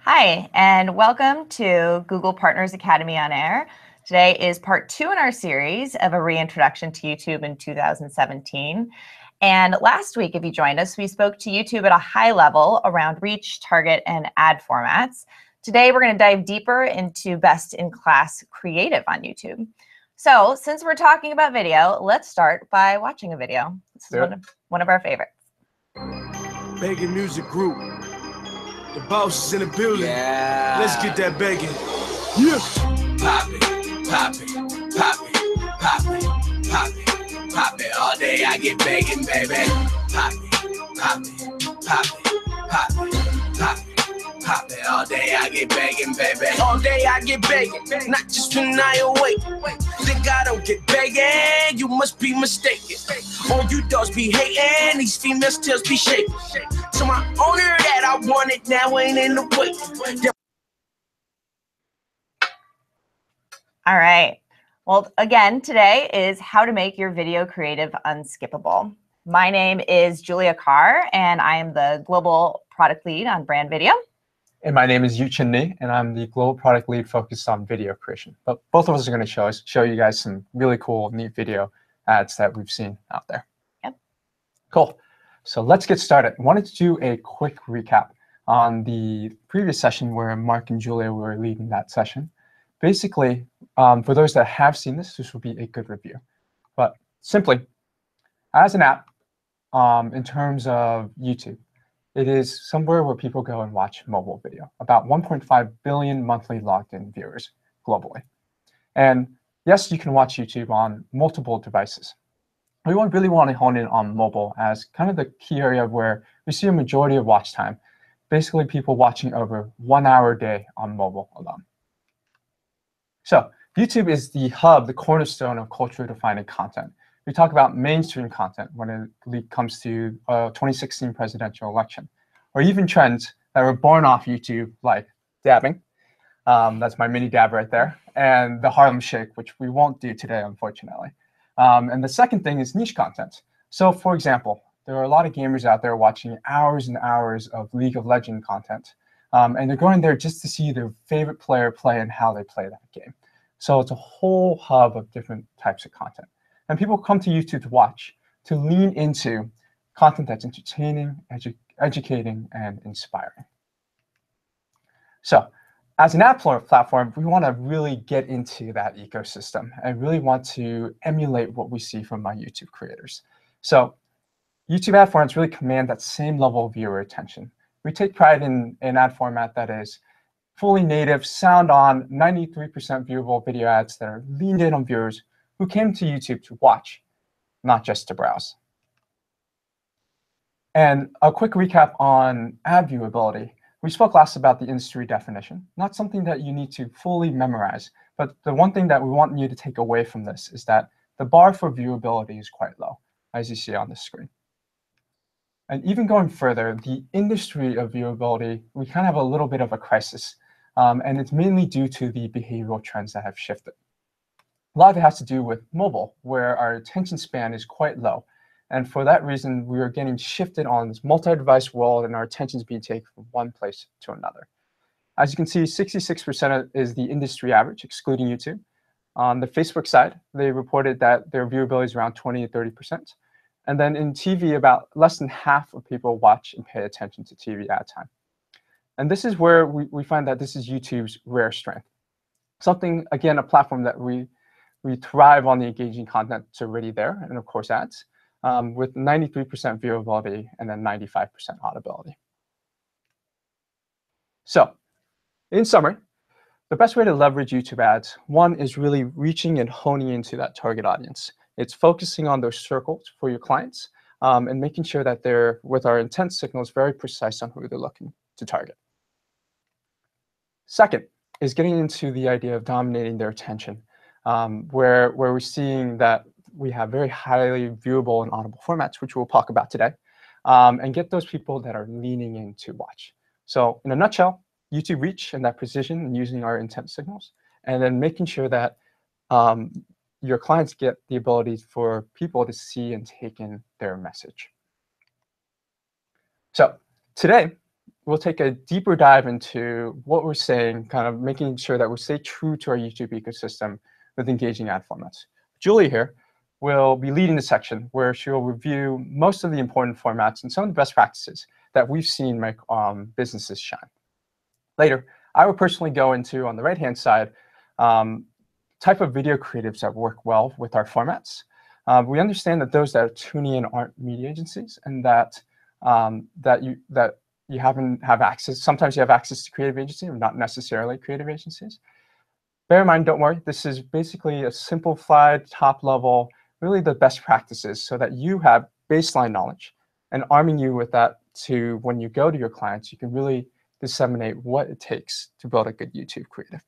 Hi, and welcome to Google Partners Academy on Air. Today is part 2 in our series of a reintroduction to YouTube in 2017. And last week, if you joined us, we spoke to YouTube at a high level around reach, target, and ad formats. Today, we're going to dive deeper into best-in-class creative on YouTube. So since we're talking about video, let's start by watching a video. This is one of our favorites. Begging Music Group. The boss is in the building. Yeah. Let's get that begging. Yeah. Pop it, pop it, pop it, pop it, pop it, pop it. All day I get begging, baby. Pop it, pop it, pop it, pop it, pop it. Pop it, all day I get begging, baby. All day I get begging, not just when I awake. Think I don't get begging, you must be mistaken. All you dogs be hating, these females tails be shaking. So my owner that I want it now ain't in the way. All right. Well, again, today is how to make your video creative unskippable. My name is Julia Carr, and I am the global product lead on brand video. And my name is Yuchin Lee, and I'm the global product lead focused on video creation. But both of us are going to show you guys some really cool, neat video ads that we've seen out there. Yep. Cool. So let's get started. I wanted to do a quick recap on the previous session where Mark and Julia were leading that session. Basically, for those that have seen this will be a good review. But simply, as an app, in terms of YouTube, it is somewhere where people go and watch mobile video, about 1.5 billion monthly logged in viewers globally. And yes, you can watch YouTube on multiple devices. We really want to hone in on mobile as kind of the key area where we see a majority of watch time, basically people watching over 1 hour a day on mobile alone. So YouTube is the hub, the cornerstone of culture defining content. We talk about mainstream content when it comes to 2016 presidential election, or even trends that were born off YouTube, like dabbing. That's my mini dab right there, and the Harlem Shake, which we won't do today, unfortunately. And the second thing is niche content. So, for example, there are a lot of gamers out there watching hours and hours of League of Legends content, and they're going there just to see their favorite player play and how they play that game. So it's a whole hub of different types of content. And people come to YouTube to watch, to lean into content that's entertaining, educating, and inspiring. So as an app platform, we want to really get into that ecosystem and really want to emulate what we see from my YouTube creators. So YouTube ad formats really command that same level of viewer attention. We take pride in an ad format that is fully native, sound on, 93% viewable video ads that are leaned in on viewers who came to YouTube to watch, not just to browse. And a quick recap on ad viewability. We spoke last about the industry definition, not something that you need to fully memorize, but the one thing that we want you to take away from this is that the bar for viewability is quite low, as you see on the screen. And even going further, the industry of viewability, we kind of have a little bit of a crisis, and it's mainly due to the behavioral trends that have shifted. A lot of it has to do with mobile, where our attention span is quite low. And for that reason, we are getting shifted on this multi-device world, and our attention is being taken from one place to another. As you can see, 66% is the industry average, excluding YouTube. On the Facebook side, they reported that their viewability is around 20 to 30%. And then in TV, about less than half of people watch and pay attention to TV ad time. And this is where we find that this is YouTube's rare strength. Something, again, a platform that we thrive on the engaging content that's already there, and of course ads, with 93% viewability and then 95% audibility. So in summary, the best way to leverage YouTube ads, one is really reaching and honing into that target audience. It's focusing on those circles for your clients and making sure that they're, with our intent signals, very precise on who they're looking to target. Second is getting into the idea of dominating their attention, where we're seeing that we have very highly viewable and audible formats, which we'll talk about today, and get those people that are leaning in to watch. So in a nutshell, YouTube reach and that precision and using our intent signals, and then making sure that your clients get the ability for people to see and take in their message. So today, we'll take a deeper dive into what we're saying, kind of making sure that we stay true to our YouTube ecosystem with engaging ad formats. Julie here will be leading the section where she'll review most of the important formats and some of the best practices that we've seen make businesses shine. Later, I will personally go into, on the right-hand side, type of video creatives that work well with our formats. We understand that those that are tuning in aren't media agencies, and that you have access. Sometimes you have access to creative agencies, or not necessarily creative agencies. Bear in mind, don't worry. This is basically a simplified, top-level, really the best practices, so that you have baseline knowledge, and arming you with that to when you go to your clients, you can really disseminate what it takes to build a good YouTube creative.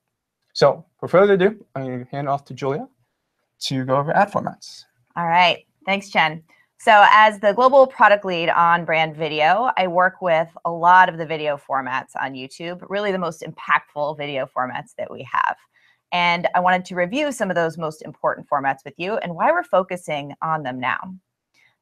So, for further ado, I'm going to hand off to Julia to go over ad formats. All right, thanks, Chen. So as the global product lead on brand video, I work with a lot of the video formats on YouTube, really the most impactful video formats that we have. And I wanted to review some of those most important formats with you and why we're focusing on them now.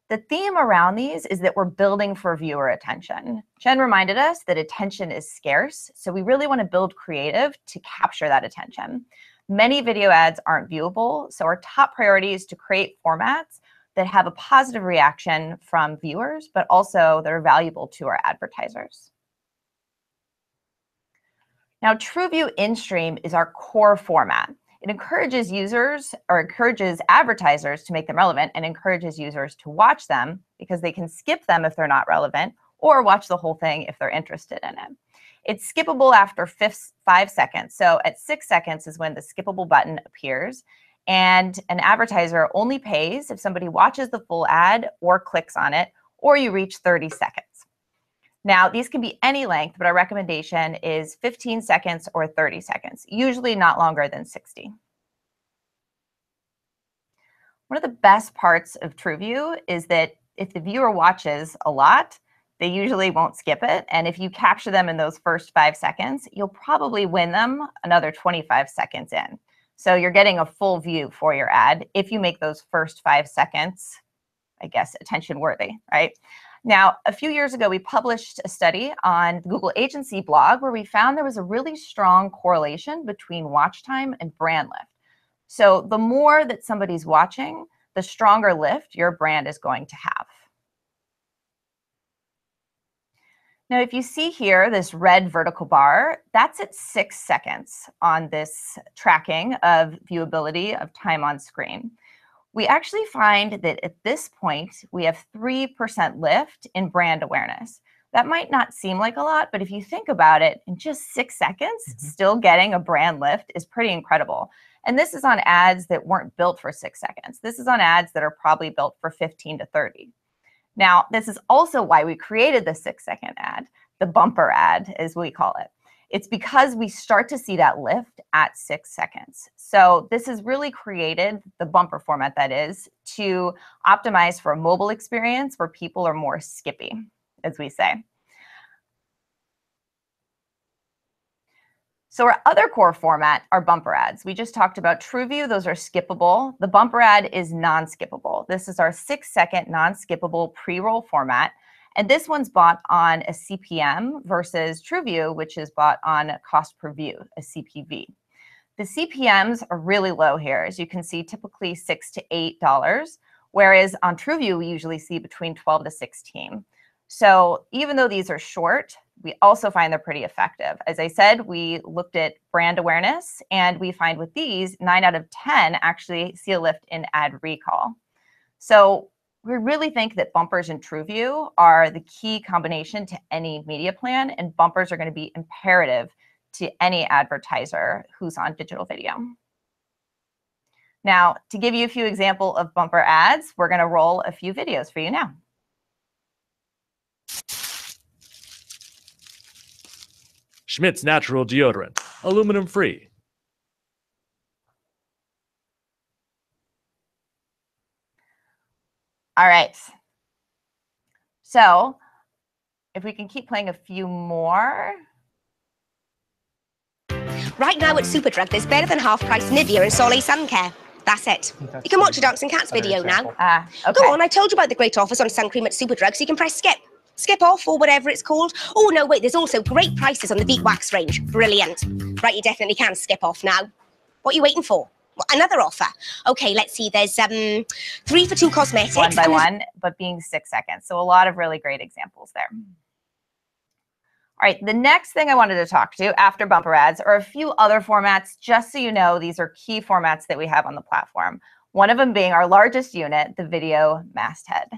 The theme around these is that we're building for viewer attention. Chen reminded us that attention is scarce, so we really want to build creative to capture that attention. Many video ads aren't viewable, so our top priority is to create formats that have a positive reaction from viewers, but also that are valuable to our advertisers. Now, TrueView in-stream is our core format. It encourages users, or encourages advertisers to make them relevant, and encourages users to watch them because they can skip them if they're not relevant, or watch the whole thing if they're interested in it. It's skippable after 5 seconds. So at 6 seconds is when the skippable button appears. And an advertiser only pays if somebody watches the full ad or clicks on it, or you reach 30 seconds. Now, these can be any length, but our recommendation is 15 seconds or 30 seconds, usually not longer than 60. One of the best parts of TrueView is that if the viewer watches a lot, they usually won't skip it. And if you capture them in those first 5 seconds, you'll probably win them another 25 seconds in. So you're getting a full view for your ad if you make those first 5 seconds, I guess, attention worthy, right? Now, a few years ago, we published a study on the Google Agency blog where we found there was a really strong correlation between watch time and brand lift. So the more that somebody's watching, the stronger lift your brand is going to have. Now, if you see here, this red vertical bar, that's at 6 seconds on this tracking of viewability of time on screen. We actually find that at this point, we have 3% lift in brand awareness. That might not seem like a lot, but if you think about it, in just 6 seconds, still getting a brand lift is pretty incredible. And this is on ads that weren't built for 6 seconds. This is on ads that are probably built for 15 to 30. Now, this is also why we created the 6-second ad, the bumper ad, as we call it. It's because we start to see that lift at 6 seconds. So this has really created the bumper format, that is, to optimize for a mobile experience where people are more skippy, as we say. So our other core format are bumper ads. We just talked about TrueView. Those are skippable. The bumper ad is non-skippable. This is our 6-second non-skippable pre-roll format. And this one's bought on a CPM versus TrueView, which is bought on cost per view, a CPV. The CPMs are really low here. As you can see, typically $6 to $8, whereas on TrueView, we usually see between 12 to 16. So even though these are short, we also find they're pretty effective. As I said, we looked at brand awareness, and we find with these, 9 out of 10 actually see a lift in ad recall. So we really think that bumpers and TrueView are the key combination to any media plan, and bumpers are going to be imperative to any advertiser who's on digital video. Now, to give you a few examples of bumper ads, we're going to roll a few videos for you now. Schmidt's Natural Deodorant, aluminum free. All right. So if we can keep playing a few more. Right now at Superdrug, there's better than half-price Nivea and Soleil Sun Care. That's it. You can watch a Dancing Cats video now. Okay. Go on, I told you about the great offers on sun cream at Superdrug, so you can press skip. Skip off or whatever it's called. Oh, no, wait, there's also great prices on the Beat Wax range. Brilliant. Right, you definitely can skip off now. What are you waiting for? What, another offer? Okay, let's see. There's 3 for 2 cosmetics. One by one, but being 6 seconds. So a lot of really great examples there. All right, the next thing I wanted to talk to after bumper ads are a few other formats, just so you know these are key formats that we have on the platform. One of them being our largest unit, the video masthead.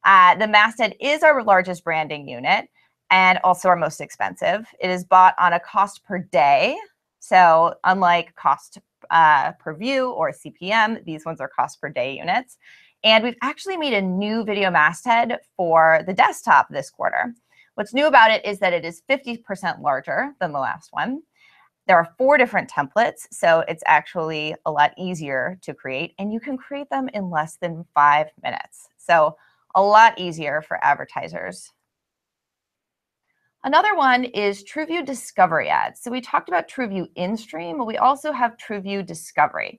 The masthead is our largest branding unit and also our most expensive. It is bought on a cost per day. So unlike cost per view or CPM, these ones are cost per day units. And we've actually made a new video masthead for the desktop this quarter. What's new about it is that it is 50% larger than the last one. There are 4 different templates, so it's actually a lot easier to create, and you can create them in less than 5 minutes. So a lot easier for advertisers. Another one is TrueView Discovery ads. So we talked about TrueView in-stream, but we also have TrueView Discovery.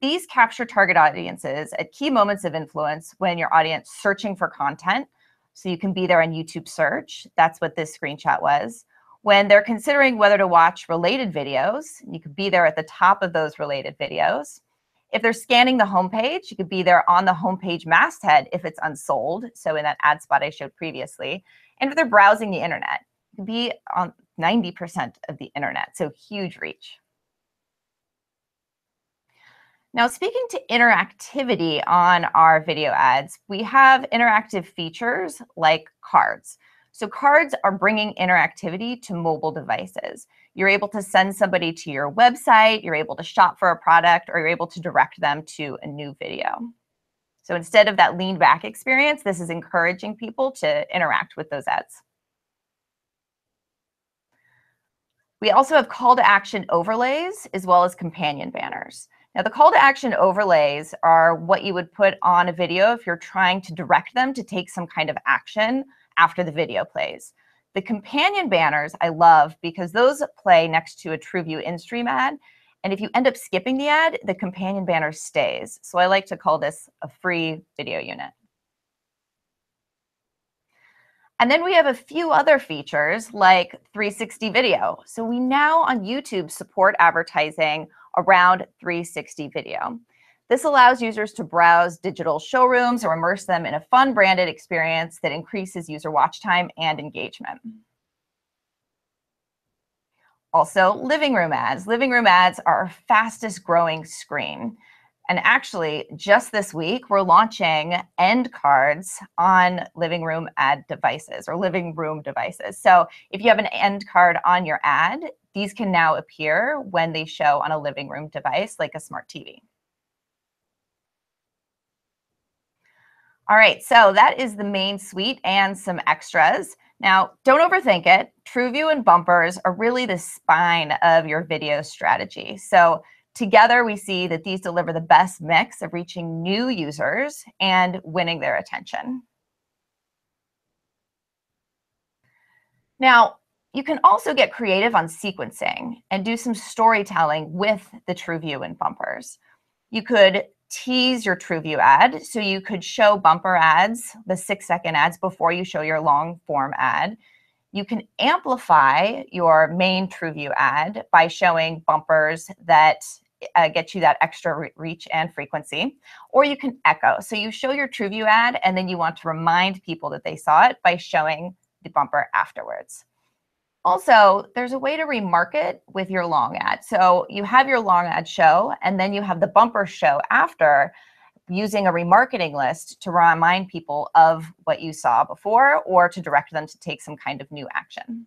These capture target audiences at key moments of influence when your audience searching for content. So you can be there on YouTube search. That's what this screenshot was. When they're considering whether to watch related videos, you could be there at the top of those related videos. If they're scanning the homepage, you could be there on the homepage masthead if it's unsold. So in that ad spot I showed previously. And if they're browsing the internet, you could be on 90% of the internet. So huge reach. Now, speaking to interactivity on our video ads, we have interactive features like cards. So cards are bringing interactivity to mobile devices. You're able to send somebody to your website, you're able to shop for a product, or you're able to direct them to a new video. So instead of that lean back experience, this is encouraging people to interact with those ads. We also have call to action overlays as well as companion banners. Now, the call to action overlays are what you would put on a video if you're trying to direct them to take some kind of action after the video plays. The companion banners I love because those play next to a TrueView in-stream ad. And if you end up skipping the ad, the companion banner stays. So I like to call this a free video unit. And then we have a few other features like 360 video. So we now on YouTube support advertising around 360 video. This allows users to browse digital showrooms or immerse them in a fun branded experience that increases user watch time and engagement. Also, living room ads. Living room ads are our fastest growing screen. And actually, just this week, we're launching end cards on living room ad devices or living room devices. So if you have an end card on your ad, these can now appear when they show on a living room device like a smart TV. All right, so that is the main suite and some extras. Now, don't overthink it. TrueView and bumpers are really the spine of your video strategy. So together, we see that these deliver the best mix of reaching new users and winning their attention. Now, you can also get creative on sequencing and do some storytelling with the TrueView and bumpers. You could tease your TrueView ad. So you could show bumper ads, the 6-second ads, before you show your long form ad. You can amplify your main TrueView ad by showing bumpers that get you that extra reach and frequency, or you can echo. So you show your TrueView ad and then you want to remind people that they saw it by showing the bumper afterwards. Also, there's a way to remarket with your long ad. So you have your long ad show, and then you have the bumper show after using a remarketing list to remind people of what you saw before or to direct them to take some kind of new action.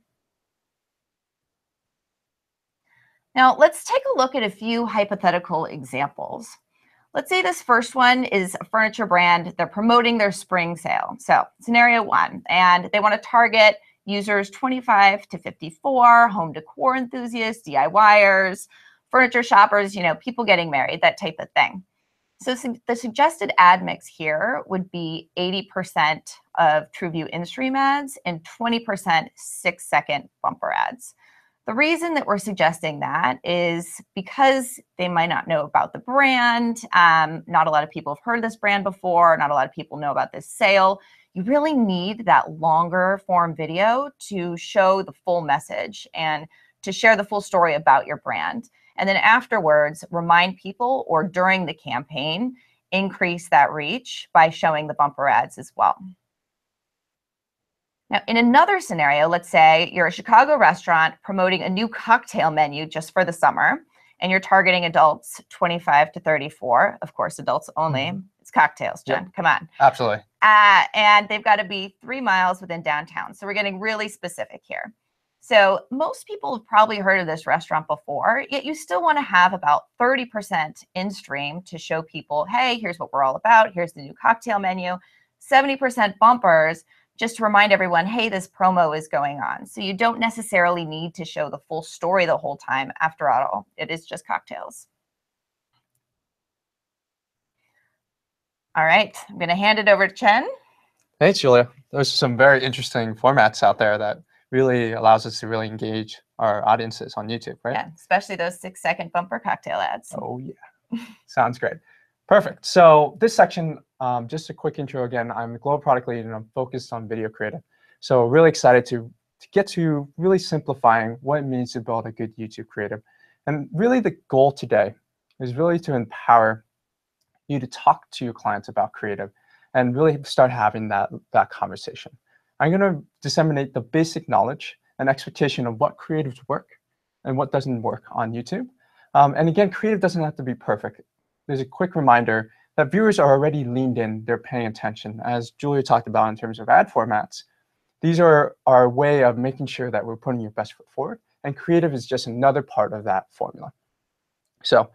Now, let's take a look at a few hypothetical examples. Let's say this first one is a furniture brand. They're promoting their spring sale. So scenario 1, and they want to target users 25 to 54, home decor enthusiasts, DIYers, furniture shoppers, people getting married, that type of thing. So the suggested ad mix here would be 80% of TrueView in-stream ads and 20% 6-second bumper ads. The reason that we're suggesting that is because they might not know about the brand. Not a lot of people have heard of this brand before. Not a lot of people know about this sale. you really need that longer form video to show the full message and to share the full story about your brand. And then afterwards, remind people, or during the campaign, increase that reach by showing the bumper ads as well. Now, in another scenario, let's say you're a Chicago restaurant promoting a new cocktail menu just for the summer, and you're targeting adults 25 to 34, of course, adults only. It's cocktails, Jen, come on. Absolutely. And they've got to be 3 miles within downtown. So we're getting really specific here. So most people have probably heard of this restaurant before, yet you still want to have about 30% in stream to show people, hey, here's what we're all about. Here's the new cocktail menu. 70% bumpers, just to remind everyone, hey, this promo is going on. So you don't necessarily need to show the full story the whole time. After all, it is just cocktails. All right, I'm going to hand it over to Chen. Thanks, Julia. Those are some very interesting formats out there that really allows us to really engage our audiences on YouTube, right? Yeah, especially those 6-second bumper cocktail ads. Oh, yeah. Sounds great. Perfect. So this section, just a quick intro again. I'm the global product lead, and I'm focused on video creative. So really excited to get to really simplifying what it means to build a good YouTube creative. And really the goal today is really to empower you to talk to your clients about creative and really start having that conversation. I'm going to disseminate the basic knowledge and expectation of what creatives work and what doesn't work on YouTube. And again, creative doesn't have to be perfect. There's a quick reminder that viewers are already leaned in, they're paying attention. As Julia talked about in terms of ad formats, these are our way of making sure that we're putting your best foot forward, and creative is just another part of that formula. So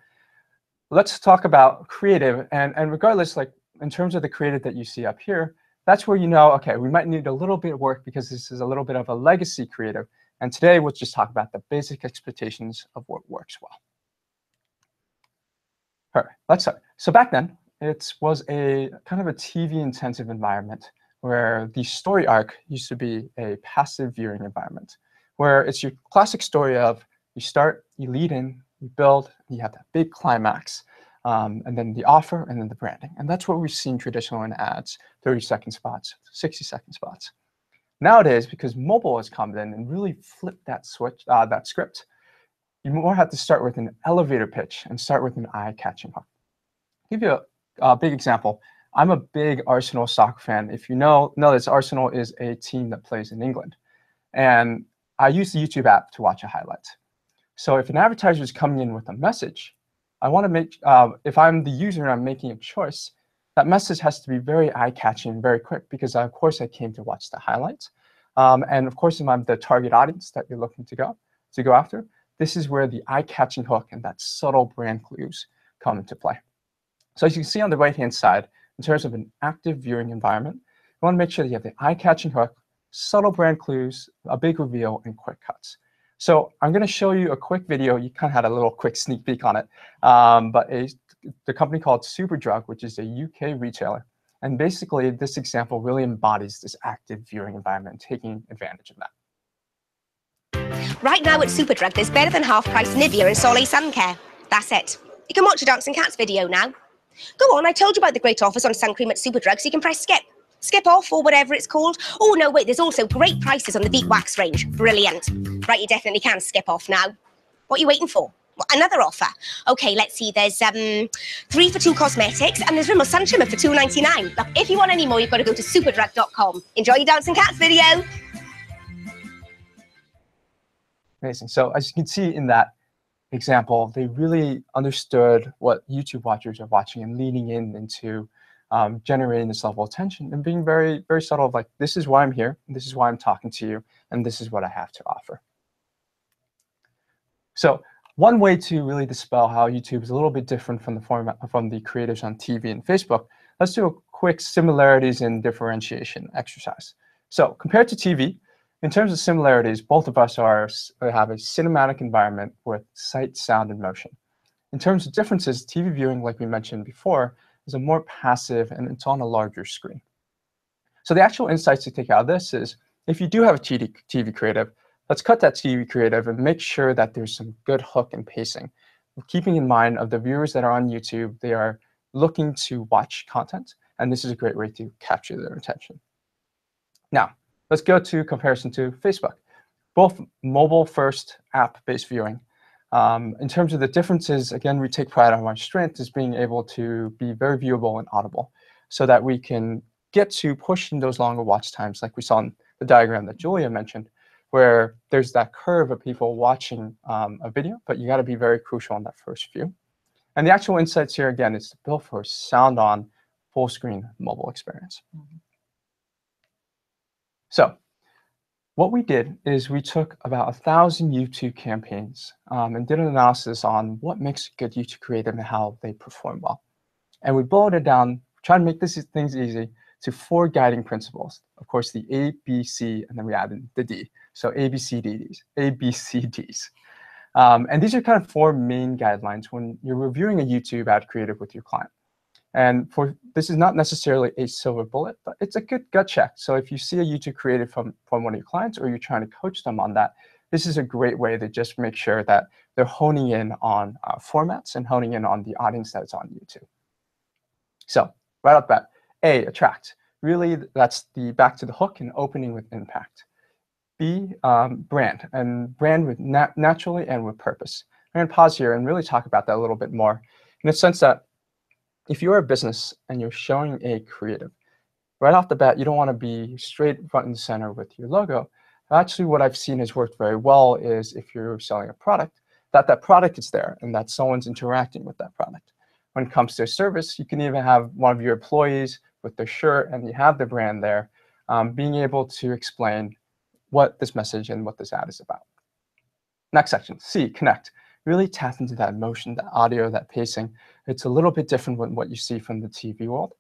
let's talk about creative, and regardless, like in terms of the creative that you see up here, that's where you know, okay, we might need a little bit of work because this is a little bit of a legacy creative. And today we'll just talk about the basic expectations of what works well. All right, let's start. So back then, it was a kind of a TV-intensive environment where the story arc used to be a passive viewing environment, where it's your classic story of you start, you lead in, you build, you have that big climax, and then the offer, and then the branding. And that's what we've seen traditional in ads, 30-second spots, 60-second spots. Nowadays, because mobile has come in and really flipped that switch, that script, you more have to start with an elevator pitch and start with an eye-catching hook. I'll give you a big example. I'm a big Arsenal soccer fan. If you know this, Arsenal is a team that plays in England. And I use the YouTube app to watch a highlight. So if an advertiser is coming in with a message, I want to make, if I'm the user and I'm making a choice, that message has to be very eye-catching, very quick, because of course I came to watch the highlights. And of course, if I'm the target audience that you're looking to go after, this is where the eye-catching hook and that subtle brand clues come into play. So as you can see on the right-hand side, in terms of an active viewing environment, you want to make sure that you have the eye-catching hook, subtle brand clues, a big reveal, and quick cuts. So I'm going to show you a quick video. You kind of had a little quick sneak peek on it, but the company called Superdrug, which is a UK retailer. And basically, this example really embodies this active viewing environment, taking advantage of that. Right now at Superdrug, there's better than half-price Nivea and Soleil Sun Care. That's it. You can watch a Dancing Cats video now. Go on, I told you about the great offers on sun cream at Superdrug, so you can press skip. Skip off, or whatever it's called. Oh, no, wait, there's also great prices on the Beat Wax range. Brilliant. Right, you definitely can skip off now. What are you waiting for? What, another offer? Okay, let's see, there's 3 for 2 cosmetics, and there's Rimmel Sun Trimmer for $2.99. Look, if you want any more, you've got to go to superdrug.com. Enjoy your Dancing Cats video. Amazing. So as you can see in that example, they really understood what YouTube watchers are watching and leaning into generating this level of attention and being very, very subtle of like, this is why I'm here, this is why I'm talking to you, and this is what I have to offer. So one way to really dispel how YouTube is a little bit different from the format from the creators on TV and Facebook, let's do a quick similarities and differentiation exercise. So compared to TV, in terms of similarities, both of us have a cinematic environment with sight, sound, and motion. In terms of differences, TV viewing, like we mentioned before, is a more passive and it's on a larger screen. So the actual insights to take out of this is, if you do have a TV creative, let's cut that TV creative and make sure that there's some good hook and pacing. Keeping in mind of the viewers that are on YouTube, they are looking to watch content, and this is a great way to capture their attention. Now, let's go to comparison to Facebook. Both mobile-first app-based viewing. In terms of the differences, again, we take pride on our strength is being able to be very viewable and audible so that we can get to pushing those longer watch times like we saw in the diagram that Julia mentioned, where there's that curve of people watching a video, but you got to be very crucial on that first view. And the actual insights here, again, is built for sound-on, full-screen mobile experience. So what we did is we took about 1,000 YouTube campaigns and did an analysis on what makes a good YouTube creative and how they perform well. And we boiled it down, trying to make things easy, to 4 guiding principles. Of course, the A, B, C, and then we added the D. So A, B, C, Ds. A, B, C, Ds. And these are kind of 4 main guidelines when you're reviewing a YouTube ad creative with your client. And this is not necessarily a silver bullet, but it's a good gut check. So if you see a YouTube creative from one of your clients or you're trying to coach them on that, this is a great way to just make sure that they're honing in on formats and honing in on the audience that's on YouTube. So right off the bat, A, attract. Really, that's the back to the hook and opening with impact. B, brand, and brand with naturally and with purpose. I'm going to pause here and really talk about that a little bit more in the sense that if you're a business and you're showing a creative, right off the bat, you don't want to be straight front and center with your logo. Actually, what I've seen has worked very well is if you're selling a product, that product is there and that someone's interacting with that product. When it comes to a service, you can even have one of your employees with their shirt and you have the brand there, being able to explain what this message and what this ad is about. Next section, C, connect. Really tap into that emotion, that audio, that pacing. It's a little bit different than what you see from the TV world.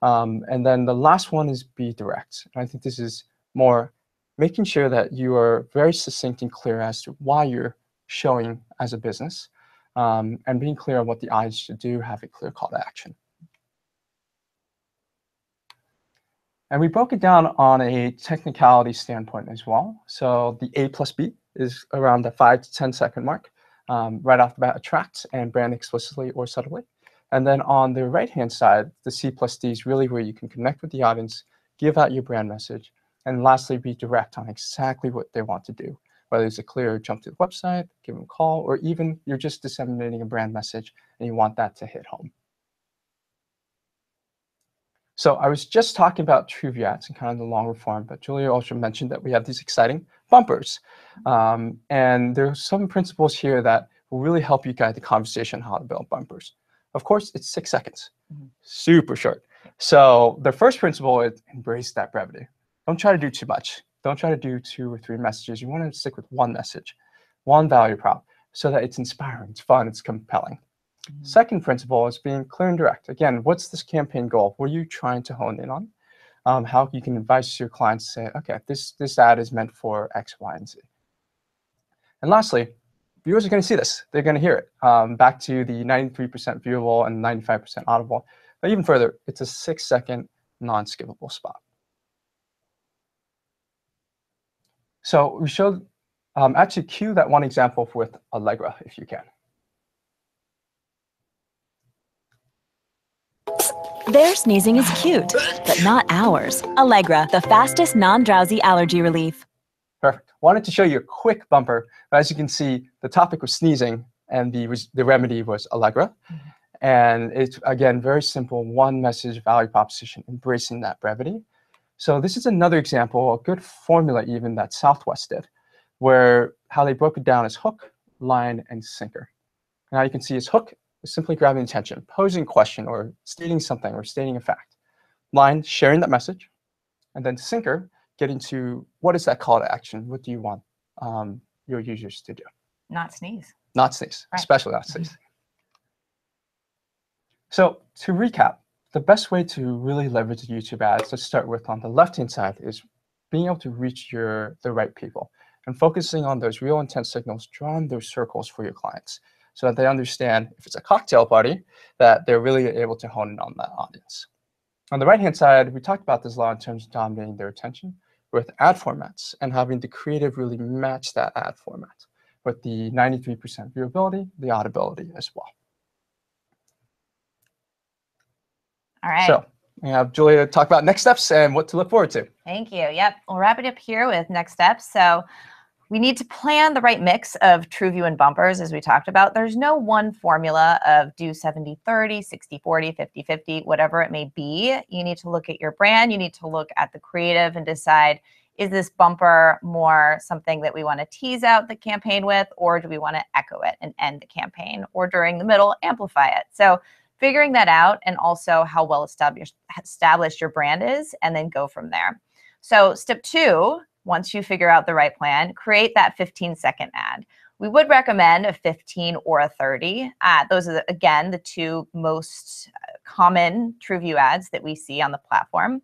And then the last one is be direct. And I think this is more making sure that you are very succinct and clear as to why you're showing as a business, and being clear on what the audience should do, have a clear call to action. And we broke it down on a technicality standpoint as well. So the A plus B is around the 5 to 10 second mark. Right off the bat, attract and brand explicitly or subtly. And then on the right-hand side, the C plus D is really where you can connect with the audience, give out your brand message, and lastly, be direct on exactly what they want to do, whether it's a clear jump to the website, give them a call, or even you're just disseminating a brand message and you want that to hit home. So I was just talking about TrueView ads and kind of the longer form, but Julia also mentioned that we have these exciting bumpers. And there are some principles here that will really help you guide the conversation on how to build bumpers. Of course, it's 6 seconds, super short. So the first principle is embrace that brevity. Don't try to do too much. Don't try to do 2 or 3 messages. You want to stick with one message, one value prop, so that it's inspiring, it's fun, it's compelling. Second principle is being clear and direct. Again, what's this campaign goal? What are you trying to hone in on? How you can advise your clients to say, okay, this ad is meant for X, Y, and Z. And lastly, viewers are going to see this. They're going to hear it. Back to the 93% viewable and 95% audible. But even further, it's a 6-second non-skippable spot. So we showed, actually cue that one example with Allegra, if you can. Their sneezing is cute, but not ours. Allegra, the fastest non-drowsy allergy relief. Perfect. Wanted to show you a quick bumper. But as you can see, the topic was sneezing, and the remedy was Allegra. And it's, again, very simple, one message value proposition, embracing that brevity. So this is another example, a good formula even that Southwest did, where how they broke it down as hook, line, and sinker. Now you can see as hook, simply grabbing attention, posing a question or stating something or stating a fact. Line, sharing that message. And then sinker, getting to what is that call to action? What do you want your users to do? Not sneeze. Not sneeze, right. Especially not sneeze. So to recap, the best way to really leverage YouTube ads, let's start with on the left-hand side, is being able to reach the right people and focusing on those real intent signals, drawing those circles for your clients, so that they understand if it's a cocktail party, that they're really able to hone in on that audience. On the right-hand side, we talked about this a lot in terms of dominating their attention with ad formats and having the creative really match that ad format with the 93% viewability, the audibility as well. All right. So We have Julia talk about next steps and what to look forward to. Thank you. Yep. We'll wrap it up here with next steps. So we need to plan the right mix of TrueView and bumpers, as we talked about. There's no one formula of do 70-30, 60-40, 50-50, whatever it may be. You need to look at your brand. You need to look at the creative and decide, is this bumper more something that we want to tease out the campaign with, or do we want to echo it and end the campaign, or during the middle, amplify it? So figuring that out, and also how well established your brand is, and then go from there. So step 2, once you figure out the right plan, create that 15-second ad. We would recommend a 15 or a 30. Those are, again, the 2 most common TrueView ads that we see on the platform.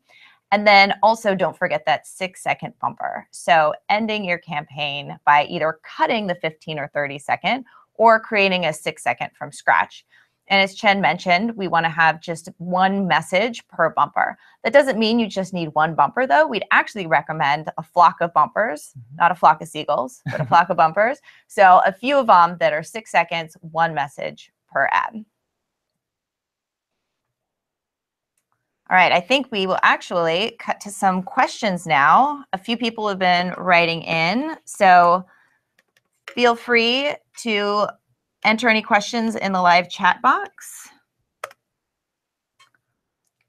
And then also don't forget that 6-second bumper. So ending your campaign by either cutting the 15 or 30 second or creating a 6-second from scratch. And as Chen mentioned, we want to have just one message per bumper. That doesn't mean you just need one bumper, though. We'd actually recommend a flock of bumpers, not a flock of seagulls, but a flock of bumpers. So a few of them that are 6 seconds, one message per ad. All right, I think we will actually cut to some questions now. A few people have been writing in, so feel free to enter any questions in the live chat box.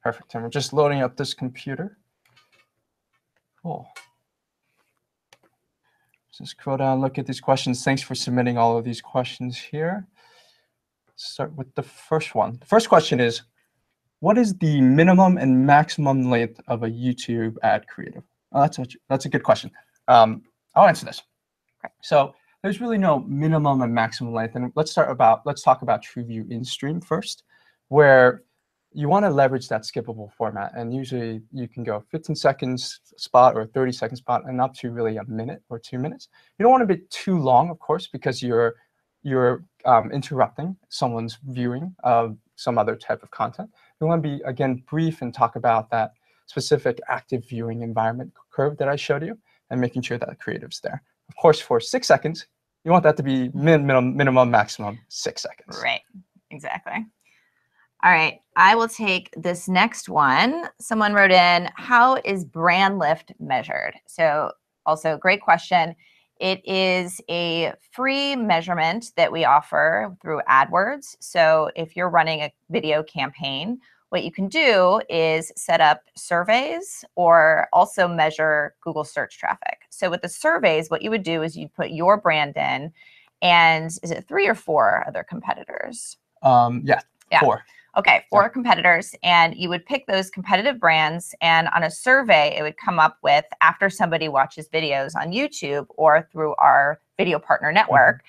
Perfect. And we're just loading up this computer. Cool. Just scroll down, look at these questions. Thanks for submitting all of these questions here. Let's start with the first one. The first question is, what is the minimum and maximum length of a YouTube ad creative? Oh, that's a good question. I'll answer this. So there's really no minimum and maximum length. And let's talk about TrueView in-stream first, where you want to leverage that skippable format. And usually you can go 15 seconds spot or 30-second spot and up to really a minute or 2 minutes. You don't want to be too long, of course, because you're interrupting someone's viewing of some other type of content. You want to be, again, brief and talk about that specific active viewing environment curve that I showed you and making sure that the creative's there. Of course, for 6 seconds, you want that to be minimum, maximum 6 seconds. Right, exactly. All right, I will take this next one. Someone wrote in, how is brand lift measured? So also great question. It is a free measurement that we offer through AdWords. So if you're running a video campaign, what you can do is set up surveys or also measure Google search traffic. So with the surveys, what you would do is you put your brand in, and is it 3 or 4 other competitors? Yeah, 4. Okay, 4 competitors, and you would pick those competitive brands, and on a survey, it would come up with, after somebody watches videos on YouTube or through our video partner network,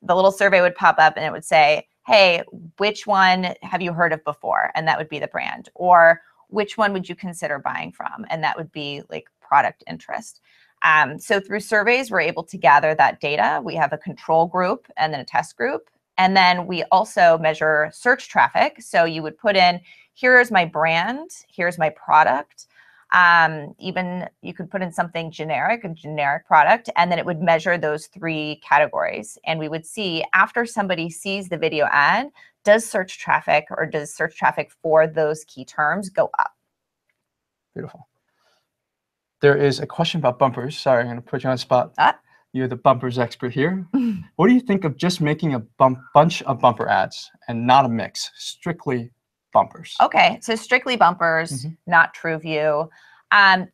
the little survey would pop up and it would say, hey, which one have you heard of before? And that would be the brand. Or which one would you consider buying from? And that would be like product interest. So through surveys, we're able to gather that data. We have a control group and then a test group. And then we also measure search traffic. So you would put in, here's my brand, here's my product. Even you could put in something generic, a generic product, and then it would measure those 3 categories. And we would see, after somebody sees the video ad, does search traffic for those key terms go up? Beautiful. There is a question about bumpers. Sorry, I'm going to put you on the spot. You're the bumpers expert here. What do you think of just making a bunch of bumper ads and not a mix, strictly bumpers? Okay, so strictly bumpers, not TrueView.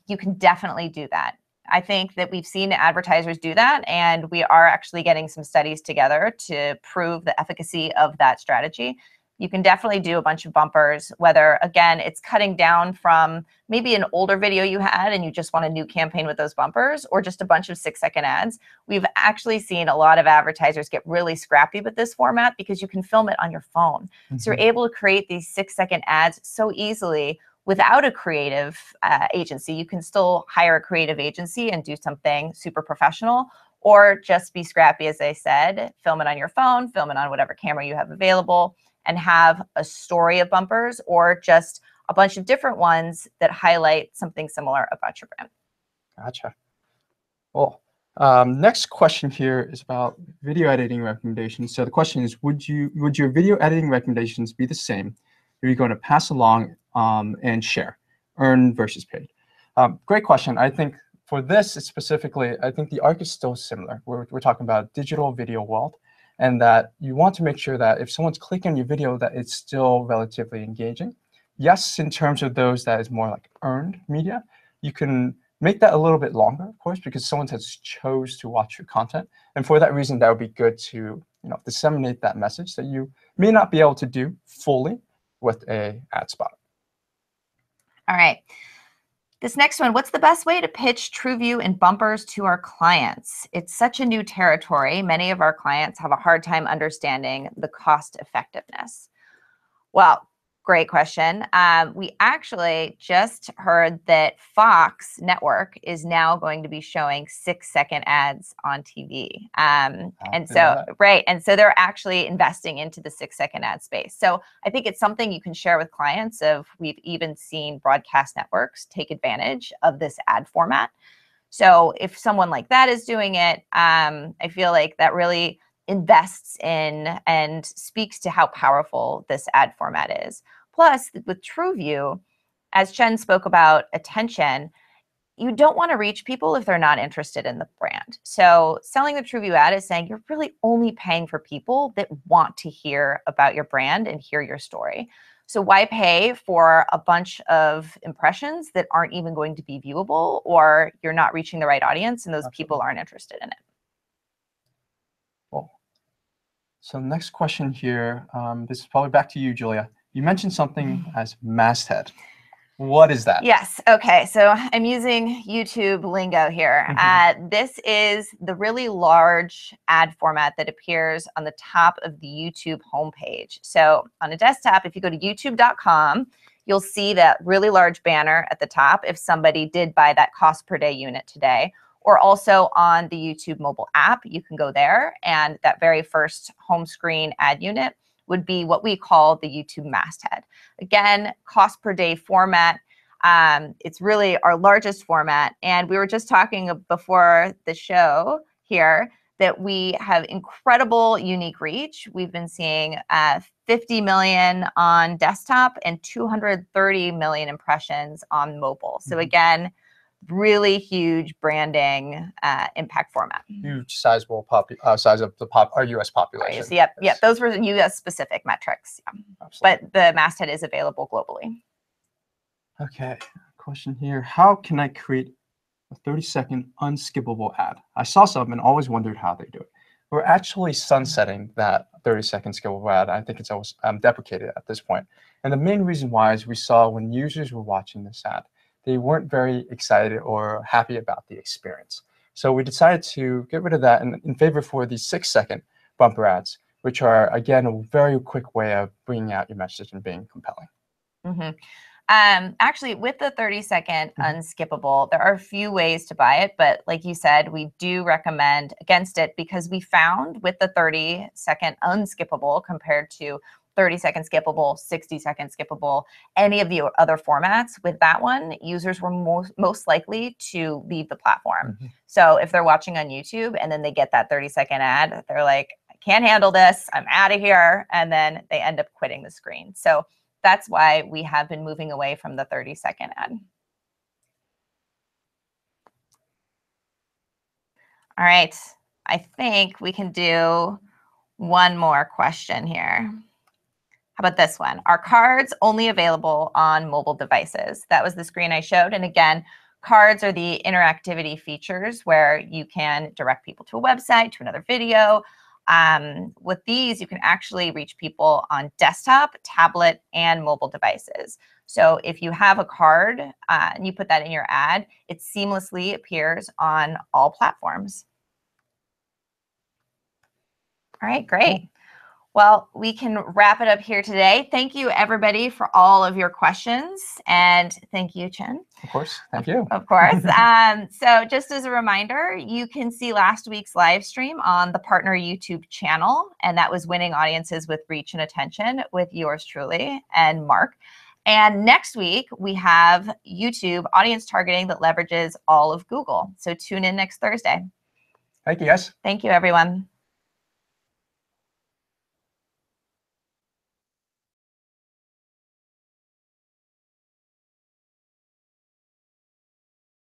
You can definitely do that. I think that we've seen advertisers do that, and we are actually getting some studies together to prove the efficacy of that strategy. You can definitely do a bunch of bumpers, whether, again, it's cutting down from maybe an older video you had and you just want a new campaign with those bumpers, or just a bunch of 6-second ads. We've actually seen a lot of advertisers get really scrappy with this format because you can film it on your phone. So you're able to create these 6-second ads so easily without a creative agency. You can still hire a creative agency and do something super professional, or just be scrappy, as I said, film it on your phone, film it on whatever camera you have available, and have a story of bumpers or just a bunch of different ones that highlight something similar about your brand. Gotcha. Well, next question here is about video editing recommendations. So the question is, would your video editing recommendations be the same if you're going to pass along and share, earn versus paid. Great question. I think for this specifically, I think the arc is still similar. We're talking about digital video world, and that you want to make sure that if someone's clicking your video, that it's still relatively engaging. Yes, in terms of those that is more like earned media, you can make that a little bit longer, of course, because someone has chose to watch your content. And for that reason, that would be good to disseminate that message that you may not be able to do fully with a ad spot. All right. This next one, what's the best way to pitch TrueView and bumpers to our clients? It's such a new territory. Many of our clients have a hard time understanding the cost effectiveness. Well, great question. We actually just heard that Fox Network is now going to be showing 6-second ads on TV. And so they're actually investing into the 6-second ad space. So I think it's something you can share with clients we've even seen broadcast networks take advantage of this ad format. So if someone like that is doing it, I feel like that really invests in and speaks to how powerful this ad format is. Plus, with TrueView, as Chen spoke about attention, you don't want to reach people if they're not interested in the brand. So selling the TrueView ad is saying you're really only paying for people that want to hear about your brand and hear your story. So why pay for a bunch of impressions that aren't even going to be viewable, or you're not reaching the right audience and those people aren't interested in it? Cool. So next question here, this is probably back to you, Julia. You mentioned something as masthead. What is that? Yes. Okay. So I'm using YouTube lingo here. This is the really large ad format that appears on the top of the YouTube homepage. So on a desktop, if you go to youtube.com, you'll see that really large banner at the top if somebody did buy that cost per day unit today. Or also on the YouTube mobile app, you can go there, and that very first home screen ad unit would be what we call the YouTube masthead. Again, cost per day format. It's really our largest format. And we were just talking before the show here that we have incredible unique reach. We've been seeing 50 million on desktop and 230 million impressions on mobile. So again, really huge branding impact format. Huge, sizable size of our U.S. population. Right. Yep. Those were U.S. specific metrics. Yeah. But the masthead is available globally. Okay, question here. How can I create a 30-second unskippable ad? I saw some and always wondered how they do it. We're actually sunsetting that 30-second skippable ad. I think it's always deprecated at this point. And the main reason why is we saw when users were watching this ad, they weren't very excited or happy about the experience. So we decided to get rid of that in favor for the 6-second bumper ads, which are, again, a very quick way of bringing out your message and being compelling. Actually, with the 30-second unskippable, there are a few ways to buy it. But like you said, we do recommend against it because we found with the 30-second unskippable compared to 30-second skippable, 60-second skippable, any of the other formats, with that one, users were most likely to leave the platform. So if they're watching on YouTube and then they get that 30-second ad, they're like, I can't handle this, I'm out of here. And then they end up quitting the screen. So that's why we have been moving away from the 30-second ad. All right, I think we can do one more question here. How about this one? Are cards only available on mobile devices? That was the screen I showed. And again, cards are the interactivity features where you can direct people to a website, to another video. With these, you can actually reach people on desktop, tablet, and mobile devices. So if you have a card and you put that in your ad, it seamlessly appears on all platforms. All right, great. Well, we can wrap it up here today. Thank you, everybody, for all of your questions. And thank you, Chen. Of course. Thank you. Of course. So just as a reminder, you can see last week's live stream on the Partner YouTube channel. And that was winning audiences with reach and attention with yours truly and Mark. And next week, we have YouTube audience targeting that leverages all of Google. So tune in next Thursday. Thank you, guys. Thank you, everyone.